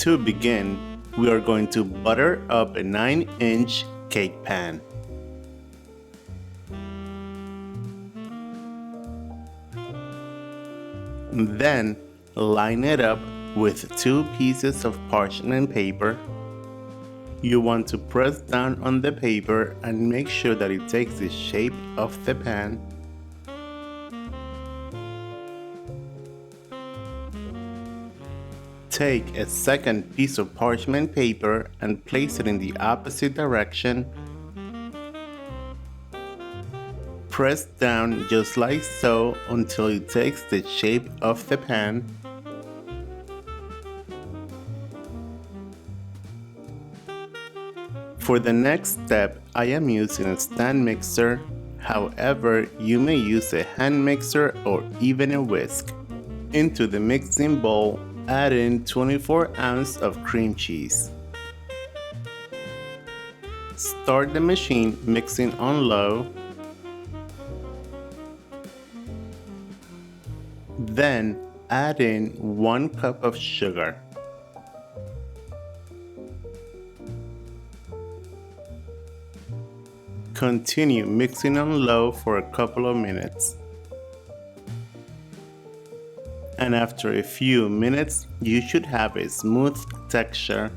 To begin, we are going to butter up a 9-inch cake pan. Then, line it up with 2 pieces of parchment paper. You want to press down on the paper and make sure that it takes the shape of the pan. Take a second piece of parchment paper and place it in the opposite direction. Press down just like so until it takes the shape of the pan. For the next step, I am using a stand mixer. However, you may use a hand mixer or even a whisk. Into the mixing bowl, add in 24 ounces of cream cheese. Start the machine mixing on low. Then add in 1 cup of sugar. Continue mixing on low for a couple of minutes. And after a few minutes, you should have a smooth texture.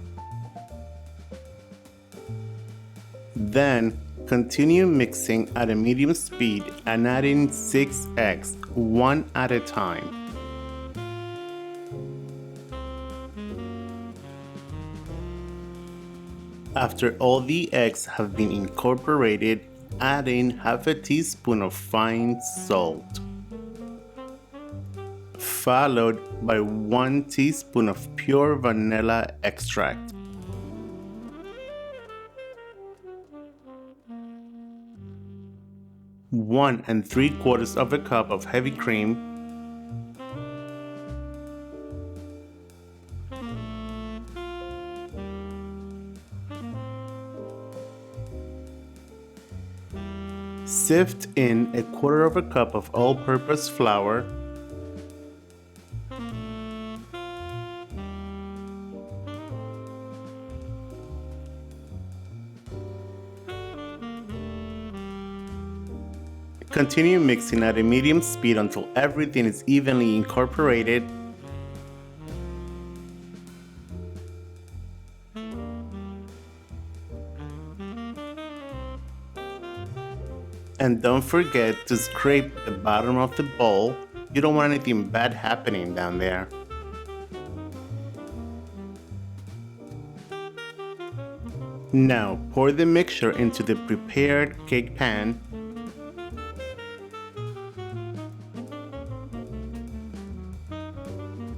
Then continue mixing at a medium speed and add in 6 eggs, one at a time. After all the eggs have been incorporated, add in half a teaspoon of fine salt, followed by 1 teaspoon of pure vanilla extract. One and 3/4 of a cup of heavy cream, sift in 1/4 of a cup of all-purpose flour, continue mixing at a medium speed until everything is evenly incorporated. And don't forget to scrape the bottom of the bowl. You don't want anything bad happening down there. Now pour the mixture into the prepared cake pan.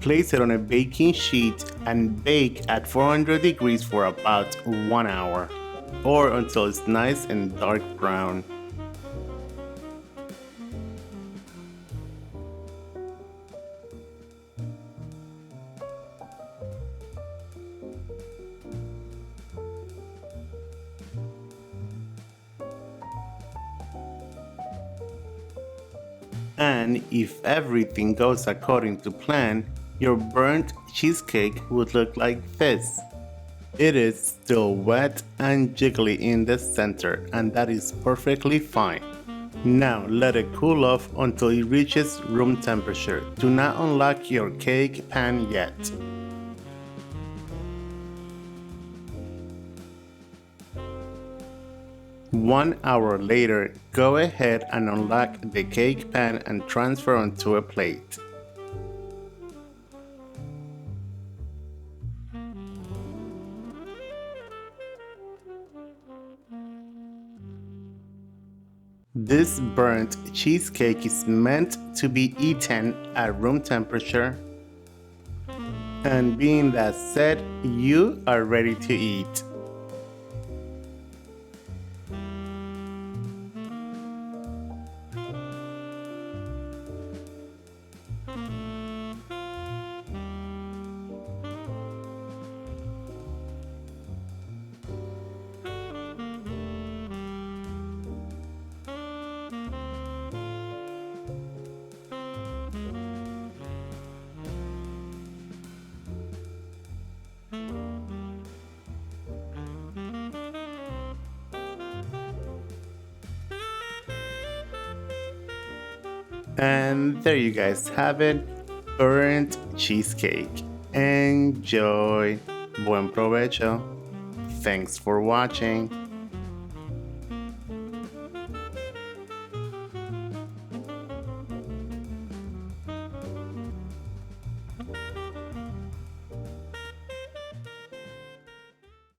Place it on a baking sheet and bake at 400 degrees for about 1 hour, or until it's nice and dark brown. And if everything goes according to plan, your burnt cheesecake would look like this. It is still wet and jiggly in the center, and that is perfectly fine. Now let it cool off until it reaches room temperature. Do not unlock your cake pan yet. One hour later, go ahead and unlock the cake pan and transfer onto a plate. This burnt cheesecake is meant to be eaten at room temperature. And being that said, you are ready to eat. And there you guys have it, burnt cheesecake. Enjoy. Buen provecho. Thanks for watching.